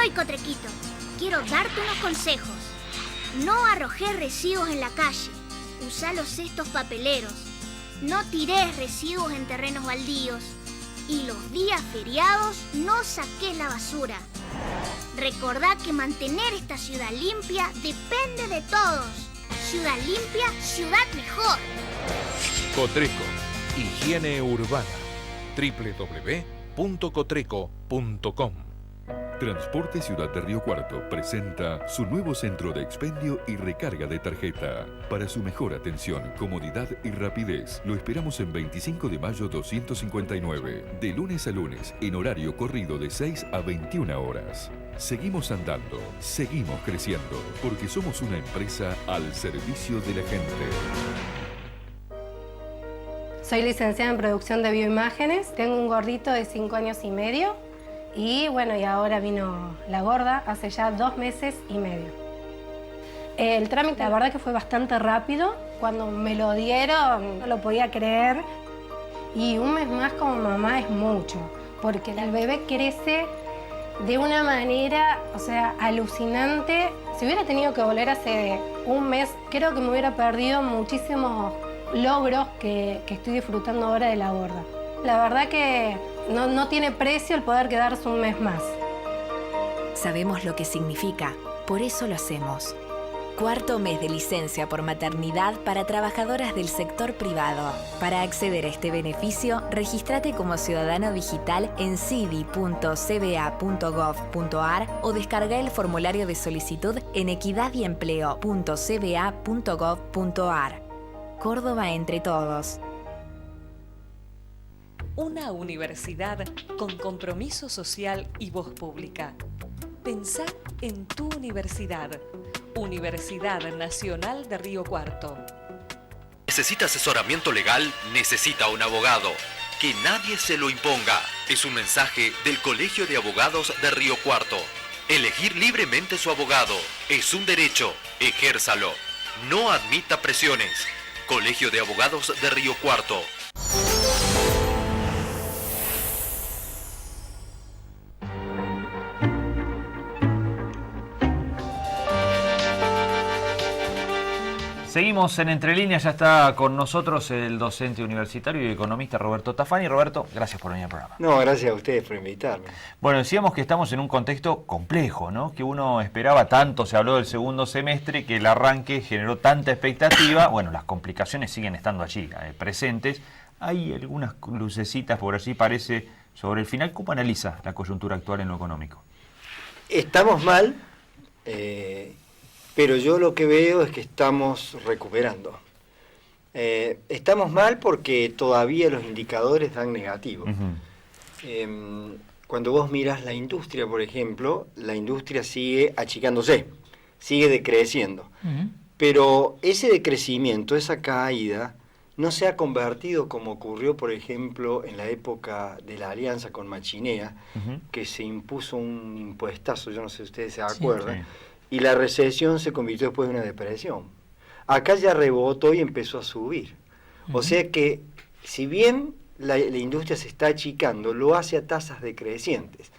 soy Cotrequito. Quiero darte unos consejos. No arrojes residuos en la calle. Usa los cestos papeleros. No tires residuos en terrenos baldíos. Y los días feriados no saques la basura. Recordá que mantener esta ciudad limpia depende de todos. Ciudad limpia, ciudad mejor. Cotreco, higiene urbana. www.cotreco.com. Transporte Ciudad de Río Cuarto presenta su nuevo centro de expendio y recarga de tarjeta. Para su mejor atención, comodidad y rapidez, lo esperamos en 25 de mayo 259, de lunes a lunes, en horario corrido de 6 a 21 horas. Seguimos andando, seguimos creciendo, porque somos una empresa al servicio de la gente. Soy licenciada en producción de bioimágenes, tengo un gordito de 5 años y medio y bueno, y ahora vino la gorda hace ya 2 meses y medio. El trámite la verdad que fue bastante rápido, cuando me lo dieron no lo podía creer y un mes más como mamá es mucho, porque el bebé crece de una manera, o sea, alucinante. Si hubiera tenido que volver hace un mes, creo que me hubiera perdido muchísimos logros que estoy disfrutando ahora de la gorda. La verdad que no tiene precio el poder quedarse un mes más. Sabemos lo que significa, por eso lo hacemos. 4º mes de licencia por maternidad para trabajadoras del sector privado. Para acceder a este beneficio, regístrate como ciudadano digital en cidi.cba.gov.ar o descarga el formulario de solicitud en equidadyempleo.cba.gov.ar. Córdoba entre todos. Una universidad con compromiso social y voz pública. Pensá en tu universidad. Universidad Nacional de Río Cuarto. ¿Necesita asesoramiento legal? Necesita un abogado. Que nadie se lo imponga. Es un mensaje del Colegio de Abogados de Río Cuarto. Elegir libremente su abogado es un derecho. Ejérzalo. No admita presiones. Colegio de Abogados de Río Cuarto. Seguimos en Entre Líneas, ya está con nosotros el docente universitario y economista Roberto Tafani. Roberto, gracias por venir al programa. No, gracias a ustedes por invitarme. Bueno, decíamos que estamos en un contexto complejo, ¿no? Que uno esperaba tanto, se habló del segundo semestre, que el arranque generó tanta expectativa. Bueno, las complicaciones siguen estando allí, presentes. Hay algunas lucecitas, por así parece, sobre el final. ¿Cómo analiza la coyuntura actual en lo económico? Estamos mal, pero yo lo que veo es que estamos recuperando. Estamos mal porque todavía los indicadores dan negativo. Cuando vos mirás la industria, por ejemplo, la industria sigue achicándose, sigue decreciendo. Pero ese decrecimiento, esa caída, no se ha convertido como ocurrió, por ejemplo, en la época de la alianza con Machinea, que se impuso un impuestazo, yo no sé si ustedes se acuerdan, sí. Y la recesión se convirtió después en una depresión. Acá ya rebotó y empezó a subir. O sea que, si bien la industria se está achicando, lo hace a tasas decrecientes.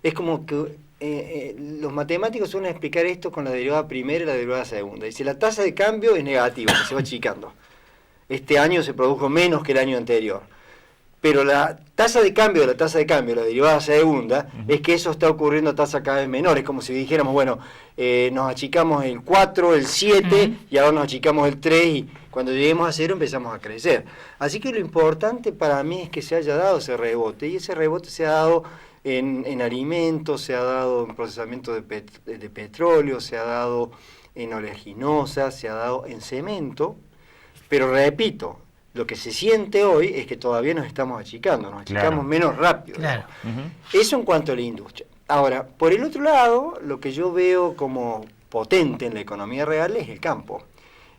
Es como que los matemáticos suelen explicar esto con la derivada primera y la derivada segunda. Dice, la tasa de cambio es negativa, que se va achicando. Este año se produjo menos que el año anterior. Pero la tasa de cambio, la derivada segunda, es que eso está ocurriendo a tasas cada vez menores. Como si dijéramos, bueno, nos achicamos el 4, el 7, y ahora nos achicamos el 3, y cuando lleguemos a 0 empezamos a crecer. Así que lo importante para mí es que se haya dado ese rebote, y ese rebote se ha dado en alimentos, se ha dado en procesamiento de petróleo, se ha dado en oleaginosa, se ha dado en cemento, pero repito, lo que se siente hoy es que todavía nos estamos achicando, nos achicamos menos rápido. Claro. Eso en cuanto a la industria. Ahora, por el otro lado, lo que yo veo como potente en la economía real es el campo.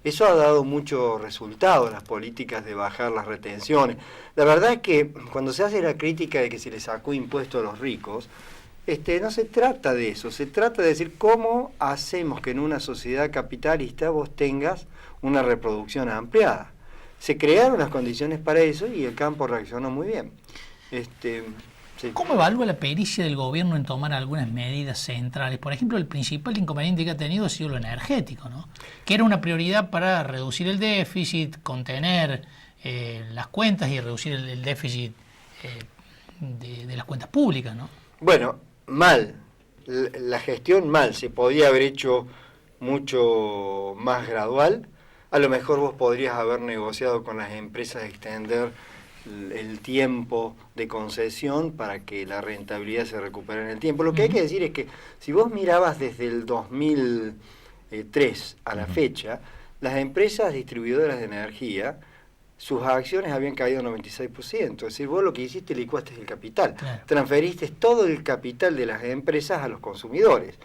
Eso ha dado mucho resultado en las políticas de bajar las retenciones. La verdad es que cuando se hace la crítica de que se le sacó impuesto a los ricos, no se trata de eso, se trata de decir cómo hacemos que en una sociedad capitalista vos tengas una reproducción ampliada. Se crearon las condiciones para eso y el campo reaccionó muy bien. Sí. ¿Cómo evalúa la pericia del gobierno en tomar algunas medidas centrales? Por ejemplo, el principal inconveniente que ha tenido ha sido lo energético, ¿no? Que era una prioridad para reducir el déficit, contener las cuentas y reducir el déficit de las cuentas públicas, ¿no? Bueno, mal. La gestión mal. Se podía haber hecho mucho más gradual. A lo mejor vos podrías haber negociado con las empresas extender el tiempo de concesión para que la rentabilidad se recupere en el tiempo. Lo que hay que decir es que si vos mirabas desde el 2003 a la fecha, las empresas distribuidoras de energía, sus acciones habían caído 96%. Es decir, vos lo que hiciste, licuaste el capital. Claro. Transferiste todo el capital de las empresas a los consumidores.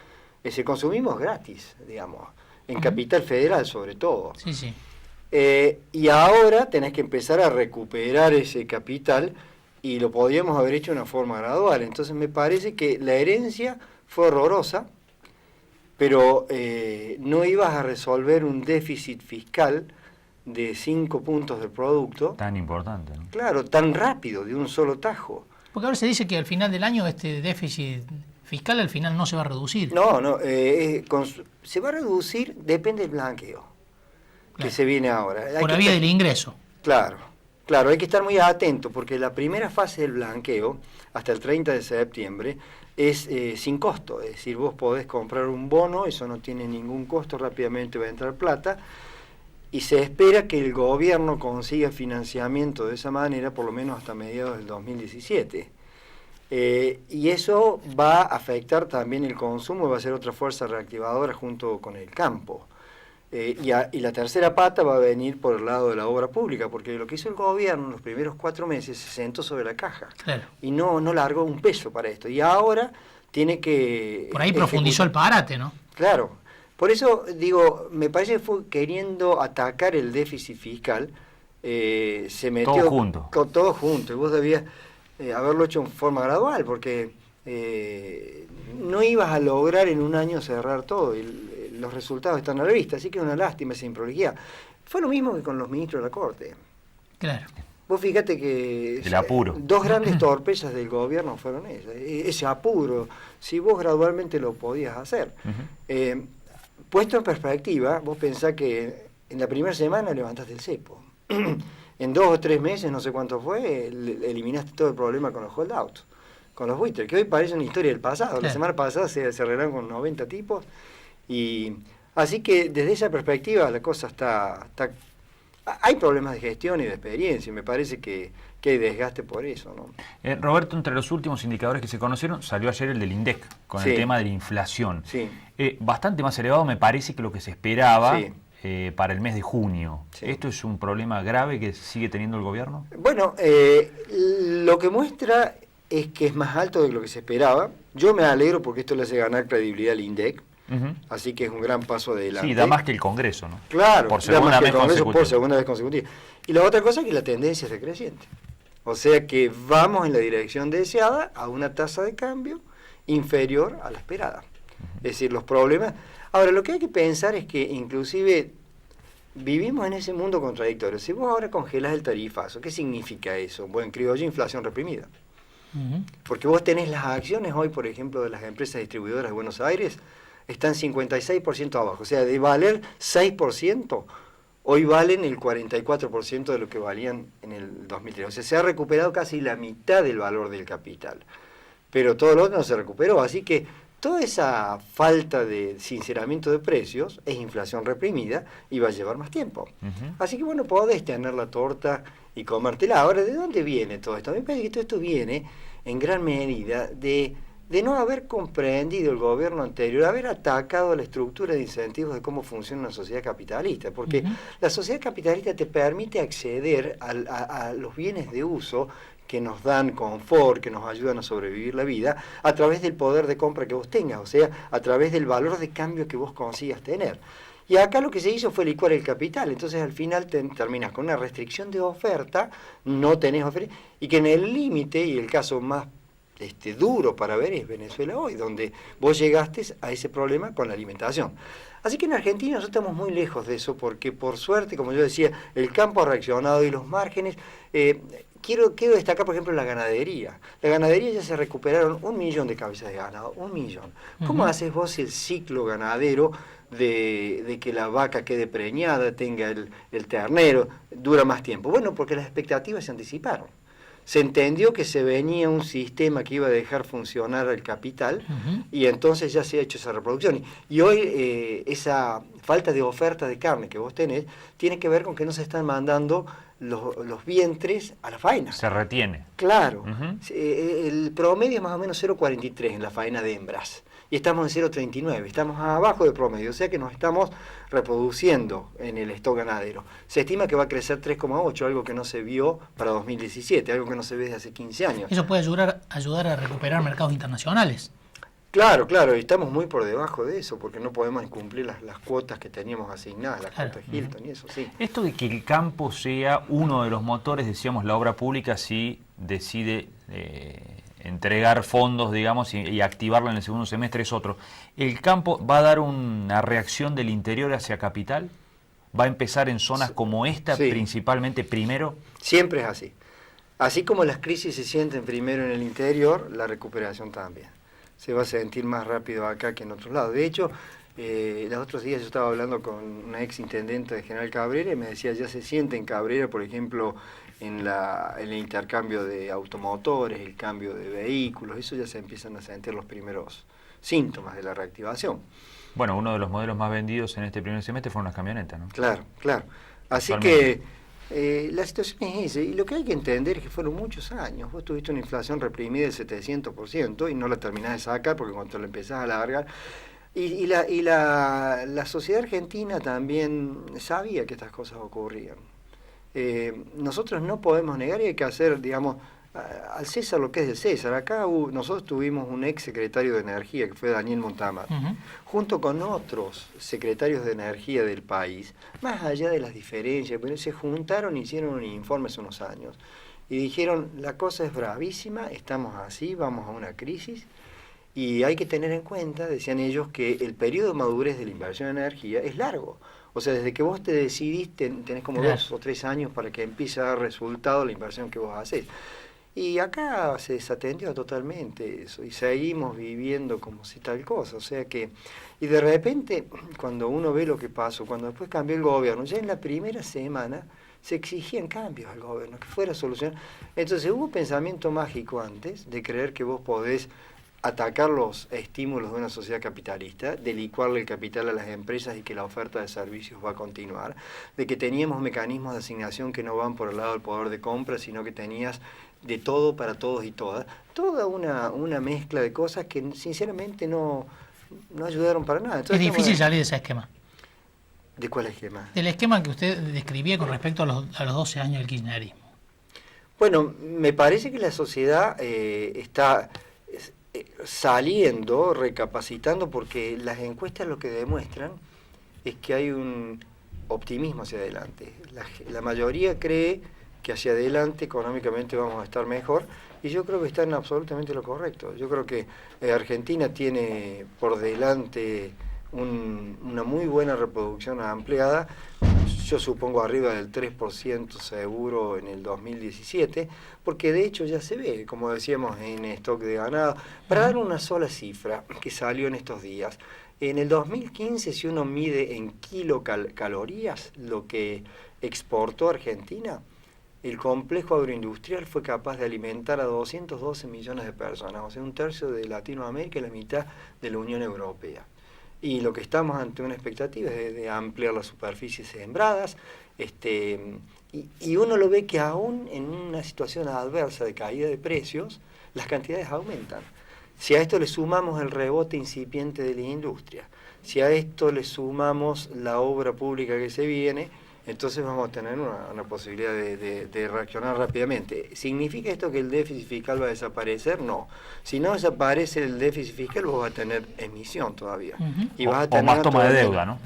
Ese consumimos gratis, digamos, en capital federal sobre todo. Sí, sí. Y ahora tenés que empezar a recuperar ese capital y lo podríamos haber hecho de una forma gradual. Entonces me parece que la herencia fue horrorosa, pero no ibas a resolver un déficit fiscal de 5 puntos del producto. Tan importante, ¿no? Claro, tan rápido, de un solo tajo. Porque ahora se dice que al final del año este déficit fiscal al final no se va a reducir. No, se va a reducir, depende del blanqueo que se viene ahora. Por la vía del ingreso. Claro, hay que estar muy atento porque la primera fase del blanqueo, hasta el 30 de septiembre, es sin costo. Es decir, vos podés comprar un bono, eso no tiene ningún costo, rápidamente va a entrar plata, y se espera que el gobierno consiga financiamiento de esa manera, por lo menos hasta mediados del 2017. Y eso va a afectar también el consumo, va a ser otra fuerza reactivadora junto con el campo. Y la tercera pata va a venir por el lado de la obra pública, porque lo que hizo el gobierno en los primeros 4 meses se sentó sobre la caja. Claro. Y no largó un peso para esto. Y ahora tiene que... Por ahí profundizó el parate, ¿no? Claro. Por eso, digo, me parece que fue queriendo atacar el déficit fiscal, se metió... Todo junto. Todo junto. Y vos debías haberlo hecho en forma gradual, porque no ibas a lograr en un año cerrar todo. Los resultados están a la vista, así que es una lástima esa improlijidad. Fue lo mismo que con los ministros de la Corte. Claro. Vos fíjate que el apuro. 2 grandes torpezas del gobierno fueron esas. Ese apuro, si vos gradualmente lo podías hacer. Puesto en perspectiva, vos pensás que en la primera semana levantaste el cepo. En 2 o 3 meses, no sé cuánto fue, eliminaste todo el problema con los holdouts, con los buitres, que hoy parece una historia del pasado. Claro. La semana pasada se arreglaron con 90 tipos. Y así que desde esa perspectiva la cosa está hay problemas de gestión y de experiencia, y me parece que hay desgaste por eso, ¿no? Roberto, entre los últimos indicadores que se conocieron, salió ayer el del INDEC, con el tema de la inflación. Sí. Bastante más elevado me parece que lo que se esperaba para el mes de junio. Sí. ¿Esto es un problema grave que sigue teniendo el gobierno? Bueno, lo que muestra es que es más alto de lo que se esperaba. Yo me alegro porque esto le hace ganar credibilidad al INDEC. Así que es un gran paso adelante. Sí, da más que el Congreso, ¿no? Claro, por segunda vez consecutiva. Por segunda vez consecutiva. Y la otra cosa es que la tendencia es decreciente. O sea que vamos en la dirección deseada a una tasa de cambio inferior a la esperada. Es decir, los problemas... Ahora, lo que hay que pensar es que inclusive vivimos en ese mundo contradictorio. Si vos ahora congelás el tarifazo, ¿qué significa eso? Bueno, en criollo, inflación reprimida. Porque vos tenés las acciones hoy, por ejemplo, de las empresas distribuidoras de Buenos Aires, están 56% abajo. O sea, de valer 6%, hoy valen el 44% de lo que valían en el 2003. O sea, se ha recuperado casi la mitad del valor del capital. Pero todo lo otro no se recuperó. Así que toda esa falta de sinceramiento de precios es inflación reprimida y va a llevar más tiempo. Así que bueno, podés tener la torta y comértela. Ahora, ¿de dónde viene todo esto? A mí me parece que todo esto viene en gran medida de no haber comprendido el gobierno anterior, haber atacado la estructura de incentivos de cómo funciona una sociedad capitalista, porque la sociedad capitalista te permite acceder a los bienes de uso que nos dan confort, que nos ayudan a sobrevivir la vida, a través del poder de compra que vos tengas, o sea, a través del valor de cambio que vos consigas tener. Y acá lo que se hizo fue licuar el capital, entonces al final terminas con una restricción de oferta, no tenés oferta, y que en el límite, y el caso más duro para ver es Venezuela hoy, donde vos llegaste a ese problema con la alimentación. Así que en Argentina nosotros estamos muy lejos de eso, porque por suerte, como yo decía, el campo ha reaccionado y los márgenes, quiero destacar, por ejemplo, la ganadería. La ganadería ya se recuperaron 1 millón de cabezas de ganado, 1 millón. ¿Cómo haces vos el ciclo ganadero de que la vaca quede preñada, tenga el ternero, dura más tiempo? Bueno, porque las expectativas se anticiparon. Se entendió que se venía un sistema que iba a dejar funcionar el capital y entonces ya se ha hecho esa reproducción. Y hoy esa falta de oferta de carne que vos tenés tiene que ver con que no se están mandando los vientres a la faena. Se retiene. Claro. El promedio es más o menos 0,43 en la faena de hembras. Y estamos en 0,39, estamos abajo del promedio, o sea que nos estamos reproduciendo en el stock ganadero. Se estima que va a crecer 3,8, algo que no se vio para 2017, algo que no se ve desde hace 15 años. Eso puede ayudar a recuperar mercados internacionales. Claro, y estamos muy por debajo de eso, porque no podemos cumplir las cuotas que teníamos asignadas, las cuotas Hilton y eso, sí. Esto de que el campo sea uno de los motores, decíamos, la obra pública, si decide entregar fondos, digamos, y activarlo en el segundo semestre es otro. ¿El campo va a dar una reacción del interior hacia capital? ¿Va a empezar en zonas como esta, principalmente primero? Siempre es así. Así como las crisis se sienten primero en el interior, la recuperación también. Se va a sentir más rápido acá que en otros lados. De hecho, los otros días yo estaba hablando con una ex intendente de General Cabrera y me decía, ya se siente en Cabrera, por ejemplo, en el intercambio de automotores, el cambio de vehículos, eso ya se empiezan a sentir los primeros síntomas de la reactivación. Bueno, uno de los modelos más vendidos en este primer semestre fueron las camionetas, ¿no? Claro. Así que la situación es esa, y lo que hay que entender es que fueron muchos años. Vos tuviste una inflación reprimida del 700% y no la terminás de sacar porque cuando la empezás a alargar. Y la sociedad argentina también sabía que estas cosas ocurrían. Nosotros no podemos negar y hay que hacer, digamos, al César lo que es del César. Acá nosotros tuvimos un ex secretario de Energía, que fue Daniel Montamar, junto con otros secretarios de Energía del país, más allá de las diferencias, pero se juntaron y hicieron un informe hace unos años, y dijeron, la cosa es bravísima, estamos así, vamos a una crisis, y hay que tener en cuenta, decían ellos, que el periodo de madurez de la inversión en energía es largo. O sea, desde que vos te decidís, tenés como 2 o 3 años para que empiece a dar resultado la inversión que vos hacés. Y acá se desatendió totalmente eso, y seguimos viviendo como si tal cosa. O sea que, y de repente, cuando uno ve lo que pasó, cuando después cambió el gobierno, ya en la primera semana se exigían cambios al gobierno, que fuera solución. Entonces hubo pensamiento mágico antes de creer que vos podés atacar los estímulos de una sociedad capitalista, de licuarle el capital a las empresas y que la oferta de servicios va a continuar, de que teníamos mecanismos de asignación que no van por el lado del poder de compra, sino que tenías de todo para todos y todas, toda una mezcla de cosas que sinceramente no ayudaron para nada. Entonces, es difícil salir de ese esquema. ¿De cuál esquema? Del esquema que usted describía con respecto a los 12 años del kirchnerismo. Bueno, me parece que la sociedad está saliendo, recapacitando, porque las encuestas lo que demuestran es que hay un optimismo hacia adelante. La mayoría cree que hacia adelante económicamente vamos a estar mejor, y yo creo que está en absolutamente lo correcto. Yo creo que Argentina tiene por delante una muy buena reproducción ampliada, yo supongo arriba del 3% seguro en el 2017, porque de hecho ya se ve, como decíamos, en stock de ganado. Para dar una sola cifra que salió en estos días, en el 2015, si uno mide en kilocalorías lo que exportó Argentina, el complejo agroindustrial fue capaz de alimentar a 212 millones de personas, o sea, 1/3 de Latinoamérica y la mitad de la Unión Europea. Y lo que estamos ante una expectativa es de ampliar las superficies sembradas, y uno lo ve que aún en una situación adversa de caída de precios, las cantidades aumentan. Si a esto le sumamos el rebote incipiente de la industria, si a esto le sumamos la obra pública que se viene, entonces vamos a tener una posibilidad de reaccionar rápidamente. ¿Significa esto que el déficit fiscal va a desaparecer? No. Si no desaparece el déficit fiscal, vos vas a tener emisión todavía. Y vas a tener o más toma de deuda, ¿no?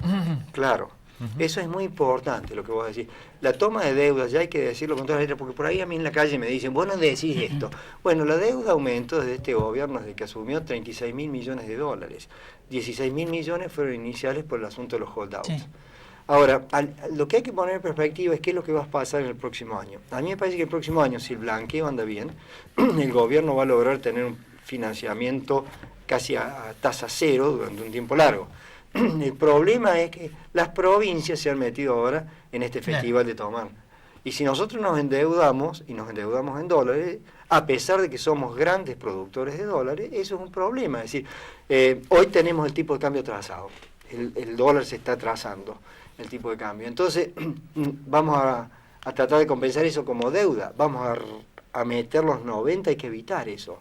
Claro. Eso es muy importante lo que vos decís. La toma de deuda, ya hay que decirlo con todas las letras, porque por ahí a mí en la calle me dicen, vos no decís esto. Bueno, la deuda aumentó desde este gobierno, desde que asumió, 36.000 millones de dólares. 16.000 millones fueron iniciales por el asunto de los holdouts. Sí. Ahora, lo que hay que poner en perspectiva es qué es lo que va a pasar en el próximo año. A mí me parece que el próximo año, si el blanqueo anda bien, el gobierno va a lograr tener un financiamiento casi a tasa cero durante un tiempo largo. El problema es que las provincias se han metido ahora en este festival de tomar. Y si nosotros nos endeudamos, y nos endeudamos en dólares, a pesar de que somos grandes productores de dólares, eso es un problema. Es decir, hoy tenemos el tipo de cambio atrasado. El dólar se está atrasando, el tipo de cambio. Entonces, vamos a tratar de compensar eso como deuda. Vamos a meter los 90, hay que evitar eso.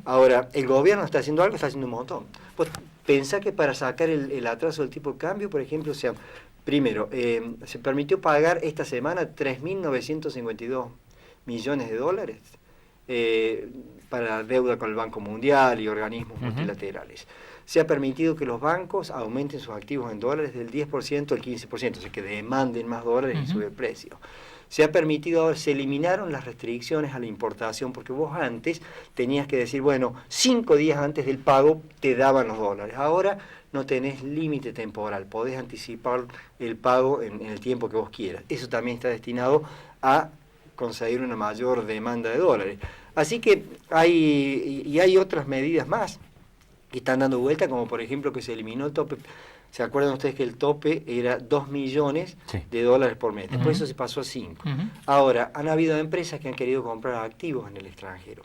Ahora, el gobierno está haciendo algo, está haciendo un montón. Pues pensá que para sacar el atraso del tipo de cambio, por ejemplo, primero, se permitió pagar esta semana 3.952 millones de dólares para deuda con el Banco Mundial y organismos multilaterales. Se ha permitido que los bancos aumenten sus activos en dólares del 10% al 15%, o sea, que demanden más dólares y sube el precio. Se ha permitido, se eliminaron las restricciones a la importación, porque vos antes tenías que decir, bueno, 5 días antes del pago te daban los dólares. Ahora no tenés límite temporal, podés anticipar el pago en el tiempo que vos quieras. Eso también está destinado a conseguir una mayor demanda de dólares. Así que hay otras medidas más que están dando vuelta, como por ejemplo que se eliminó el tope. ¿Se acuerdan ustedes que el tope era 2 millones de dólares por mes? Después eso se pasó a 5. Ahora, han habido empresas que han querido comprar activos en el extranjero.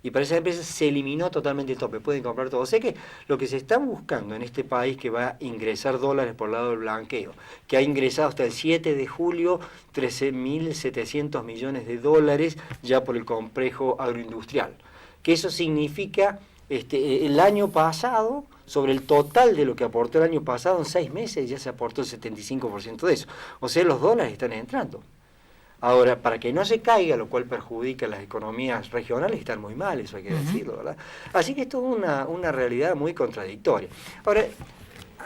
Y para esas empresas se eliminó totalmente el tope, pueden comprar todo. O sea que lo que se está buscando en este país, que va a ingresar dólares por el lado del blanqueo, que ha ingresado hasta el 7 de julio 13.700 millones de dólares ya por el complejo agroindustrial. Que eso significa, el año pasado, sobre el total de lo que aportó el año pasado, en 6 meses ya se aportó el 75% de eso. O sea, los dólares están entrando. Ahora, para que no se caiga, lo cual perjudica a las economías regionales, están muy mal, eso hay que decirlo, ¿verdad? Así que esto es una realidad muy contradictoria. Ahora,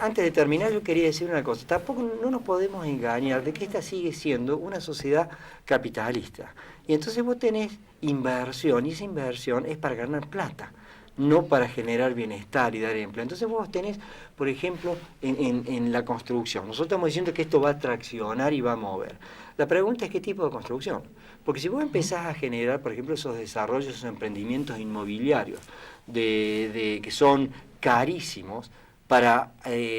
antes de terminar, yo quería decir una cosa. Tampoco no nos podemos engañar de que esta sigue siendo una sociedad capitalista. Y entonces vos tenés inversión, y esa inversión es para ganar plata, no para generar bienestar y dar empleo. Entonces vos tenés, por ejemplo, en la construcción. Nosotros estamos diciendo que esto va a traccionar y va a mover. La pregunta es qué tipo de construcción. Porque si vos empezás a generar, por ejemplo, esos desarrollos, esos emprendimientos inmobiliarios que son carísimos, para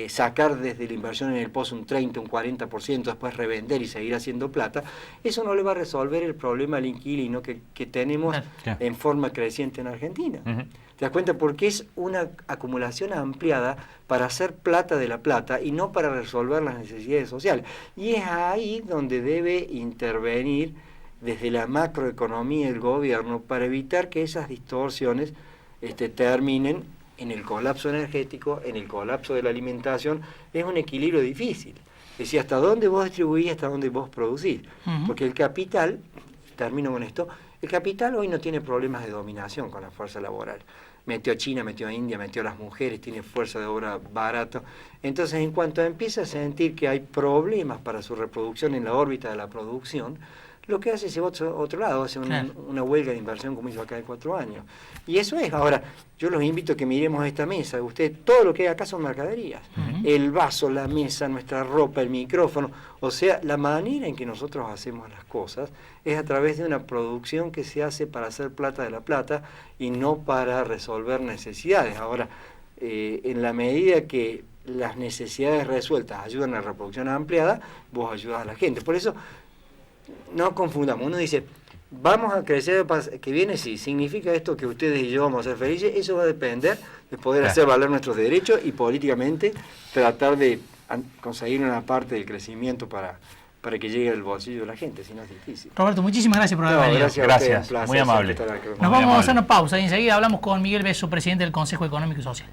sacar desde la inversión en el pozo un 30, un 40%, después revender y seguir haciendo plata, eso no le va a resolver el problema al inquilino que tenemos en forma creciente en Argentina. ¿Te das cuenta? Porque es una acumulación ampliada para hacer plata de la plata y no para resolver las necesidades sociales. Y es ahí donde debe intervenir desde la macroeconomía el gobierno para evitar que esas distorsiones terminen en el colapso energético, en el colapso de la alimentación. Es un equilibrio difícil. Es decir, hasta dónde vos distribuís, hasta dónde vos producís. Porque el capital, termino con esto, el capital hoy no tiene problemas de dominación con la fuerza laboral. Metió a China, metió a India, metió a las mujeres, tiene fuerza de obra barata. Entonces, en cuanto empieza a sentir que hay problemas para su reproducción en la órbita de la producción, lo que hace es otro lado, hace una huelga de inversión como hizo acá de 4 años. Y eso es. Ahora, yo los invito a que miremos esta mesa. Usted, todo lo que hay acá son mercaderías. El vaso, la mesa, nuestra ropa, el micrófono. O sea, la manera en que nosotros hacemos las cosas es a través de una producción que se hace para hacer plata de la plata y no para resolver necesidades. Ahora, en la medida que las necesidades resueltas ayudan a la reproducción ampliada, vos ayudas a la gente. Por eso, no confundamos. Uno dice, vamos a crecer que viene, sí, significa esto que ustedes y yo vamos a ser felices. Eso va a depender de poder hacer valer nuestros derechos y políticamente tratar de conseguir una parte del crecimiento para que llegue al bolsillo de la gente, si no es difícil. Roberto, muchísimas gracias por haber venido. Gracias, muy amable. Nos vamos a hacer una pausa y enseguida hablamos con Miguel Beso, presidente del Consejo Económico y Social.